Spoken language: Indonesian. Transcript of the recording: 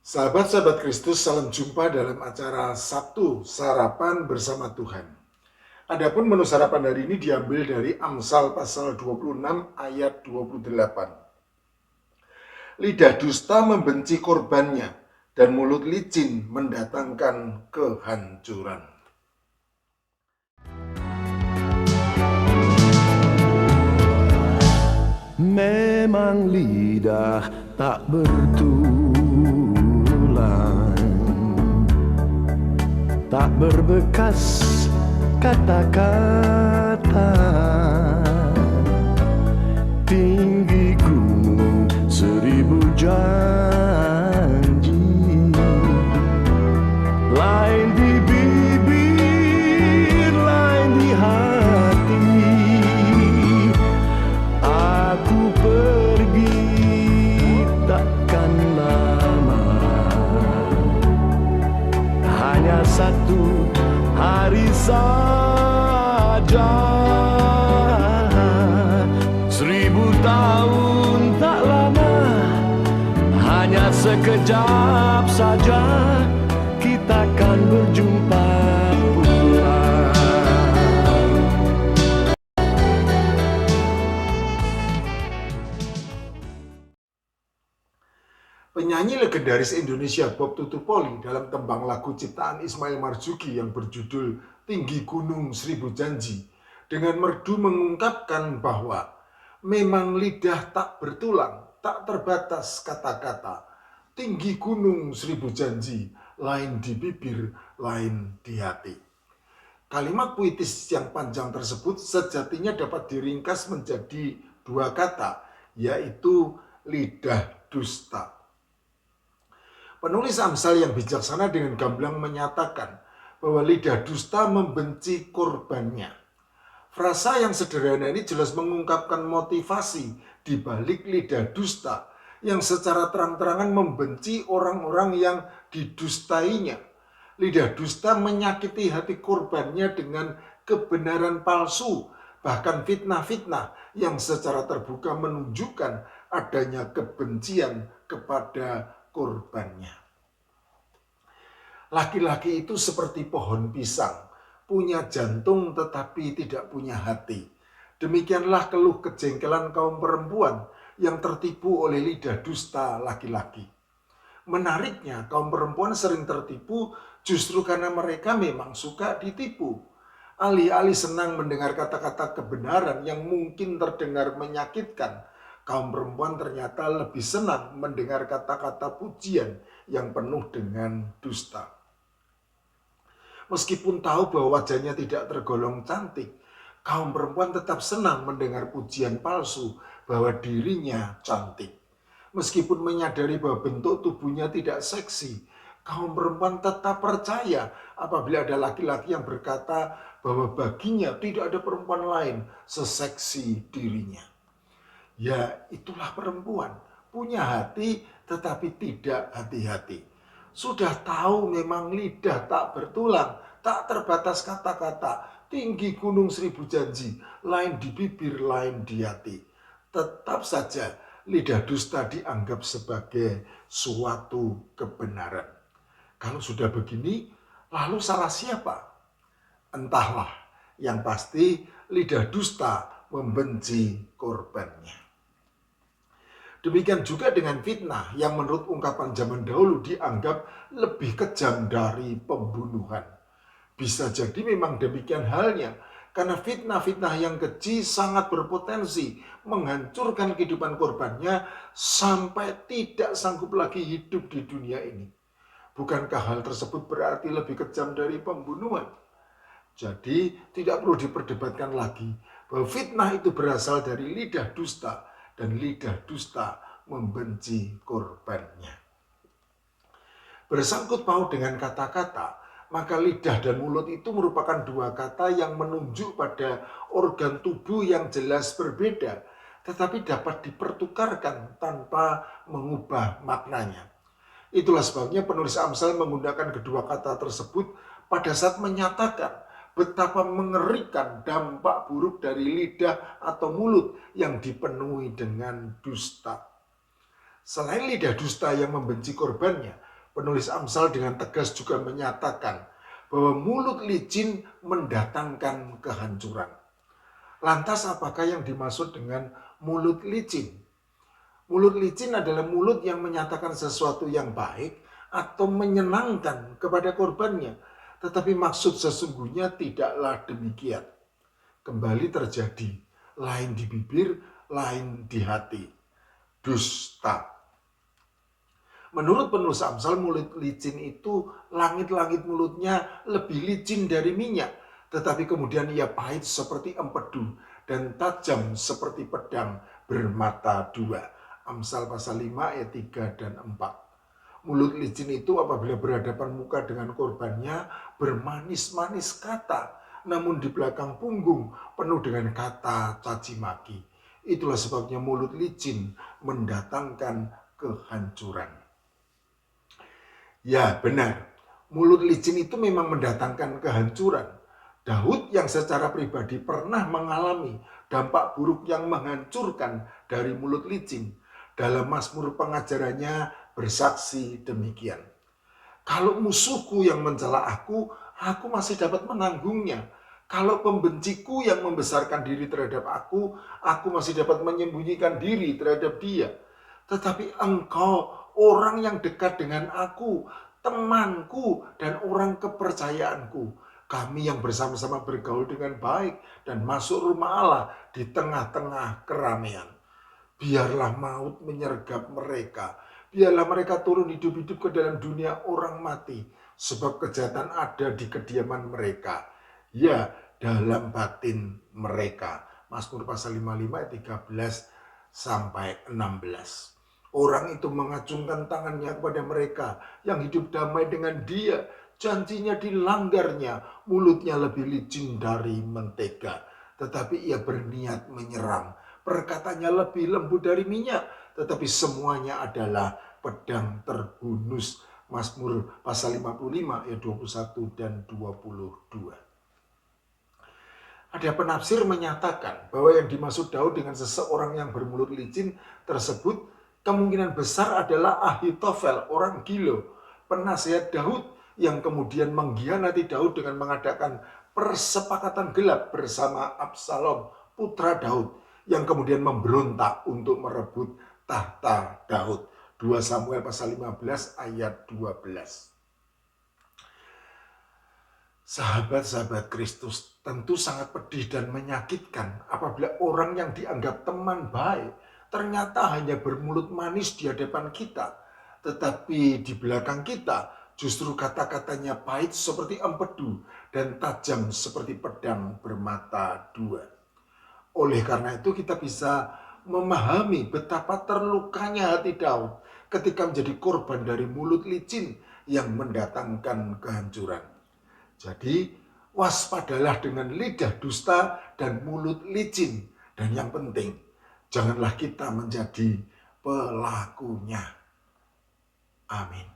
Sahabat-sahabat Kristus, salam jumpa dalam acara Sabtu Sarapan Bersama Tuhan. Adapun menu sarapan hari ini diambil dari Amsal pasal 26 ayat 28. Lidah dusta membenci korbannya, dan mulut licin mendatangkan kehancuran. Memang lidah tak bertulang, tak berbekas kata-kata, tinggi gunung 1000 janji, lain di bibir, lain di hati. Aku pergi takkan lama, hanya satu hari saja. 1000 tahun tak lama, hanya sekejap saja kita akan berjumpa pulang. Penyanyi legendaris Indonesia Bob Tutupoli dalam tembang lagu ciptaan Ismail Marzuki yang berjudul Tinggi Gunung 1000 Janji dengan merdu mengungkapkan bahwa memang lidah tak bertulang, tak terbatas kata-kata, tinggi gunung 1000 janji, lain di bibir, lain di hati. Kalimat puitis yang panjang tersebut sejatinya dapat diringkas menjadi 2 kata, yaitu lidah dusta. Penulis Amsal yang bijaksana dengan gamblang menyatakan bahwa lidah dusta membenci korbannya. Frasa yang sederhana ini jelas mengungkapkan motivasi di balik lidah dusta yang secara terang-terangan membenci orang-orang yang didustainya. Lidah dusta menyakiti hati korbannya dengan kebenaran palsu, bahkan fitnah-fitnah yang secara terbuka menunjukkan adanya kebencian kepada korbannya. Laki-laki itu seperti pohon pisang, punya jantung tetapi tidak punya hati. Demikianlah keluh kejengkelan kaum perempuan yang tertipu oleh lidah dusta laki-laki. Menariknya, kaum perempuan sering tertipu justru karena mereka memang suka ditipu. Alih-alih senang mendengar kata-kata kebenaran yang mungkin terdengar menyakitkan, kaum perempuan ternyata lebih senang mendengar kata-kata pujian yang penuh dengan dusta. Meskipun tahu bahwa wajahnya tidak tergolong cantik, kaum perempuan tetap senang mendengar pujian palsu bahwa dirinya cantik. Meskipun menyadari bahwa bentuk tubuhnya tidak seksi, kaum perempuan tetap percaya apabila ada laki-laki yang berkata bahwa baginya tidak ada perempuan lain seseksi dirinya. Ya, itulah perempuan, punya hati tetapi tidak hati-hati. Sudah tahu memang lidah tak bertulang, tak terbatas kata-kata, tinggi gunung 1000 janji, lain di bibir, lain di hati. Tetap saja lidah dusta dianggap sebagai suatu kebenaran. Kalau sudah begini, lalu salah siapa? Entahlah, yang pasti lidah dusta membenci korbannya. Demikian juga dengan fitnah yang menurut ungkapan zaman dahulu dianggap lebih kejam dari pembunuhan. Bisa jadi memang demikian halnya, karena fitnah-fitnah yang keji sangat berpotensi menghancurkan kehidupan korbannya sampai tidak sanggup lagi hidup di dunia ini. Bukankah hal tersebut berarti lebih kejam dari pembunuhan? Jadi tidak perlu diperdebatkan lagi bahwa fitnah itu berasal dari lidah dusta dan lidah dusta membenci korbannya. Bersangkut paut dengan kata-kata, maka lidah dan mulut itu merupakan 2 kata yang menunjuk pada organ tubuh yang jelas berbeda, tetapi dapat dipertukarkan tanpa mengubah maknanya. Itulah sebabnya penulis Amsal menggunakan kedua kata tersebut pada saat menyatakan betapa mengerikan dampak buruk dari lidah atau mulut yang dipenuhi dengan dusta. Selain lidah dusta yang membenci korbannya, Penulis Amsal dengan tegas juga menyatakan bahwa mulut licin mendatangkan kehancuran. Lantas apakah yang dimaksud dengan mulut licin? Mulut licin adalah mulut yang menyatakan sesuatu yang baik atau menyenangkan kepada korbannya. Tetapi maksud sesungguhnya tidaklah demikian. Kembali terjadi, lain di bibir, lain di hati. Dusta. Menurut penulis Amsal, mulut licin itu langit-langit mulutnya lebih licin dari minyak. Tetapi kemudian ia pahit seperti empedu dan tajam seperti pedang bermata dua. Amsal pasal 5 ayat 3 dan 4. Mulut licin itu apabila berhadapan muka dengan korbannya bermanis-manis kata, namun di belakang punggung penuh dengan kata caci maki. Itulah sebabnya mulut licin mendatangkan kehancuran. Ya benar, mulut licin itu memang mendatangkan kehancuran. Daud yang secara pribadi pernah mengalami dampak buruk yang menghancurkan dari mulut licin. Dalam Mazmur pengajarannya bersaksi demikian. Kalau musuhku yang mencela aku masih dapat menanggungnya. Kalau pembenciku yang membesarkan diri terhadap aku masih dapat menyembunyikan diri terhadap dia. Tetapi engkau, orang yang dekat dengan aku, temanku dan orang kepercayaanku, kami yang bersama-sama bergaul dengan baik dan masuk rumah Allah di tengah-tengah keramaian. Biarlah maut menyergap mereka. Biarlah mereka turun hidup-hidup ke dalam dunia orang mati. Sebab kejahatan ada di kediaman mereka. Ya, dalam batin mereka. Mazmur pasal 55 ayat 13 sampai 16. Orang itu mengacungkan tangannya kepada mereka yang hidup damai dengan dia. Janjinya dilanggarnya, mulutnya lebih licin dari mentega. Tetapi ia berniat menyerang. Perkataannya lebih lembut dari minyak, tetapi semuanya adalah pedang terhunus. Mazmur pasal 55 ayat 21 dan 22. Ada penafsir menyatakan bahwa yang dimaksud Daud dengan seseorang yang bermulut licin tersebut kemungkinan besar adalah Ahitofel, orang Gilo, penasihat Daud yang kemudian mengkhianati Daud dengan mengadakan persepakatan gelap bersama Absalom, putra Daud, yang kemudian memberontak untuk merebut tahta Daud. 2 Samuel pasal 15 ayat 12. Sahabat-sahabat Kristus, tentu sangat pedih dan menyakitkan apabila orang yang dianggap teman baik ternyata hanya bermulut manis di hadapan kita, tetapi di belakang kita justru kata-katanya pahit seperti empedu dan tajam seperti pedang bermata dua. Oleh karena itu kita bisa memahami betapa terlukanya hati Daud ketika menjadi korban dari mulut licin yang mendatangkan kehancuran. Jadi waspadalah dengan lidah dusta dan mulut licin. Dan yang penting, janganlah kita menjadi pelakunya. Amin.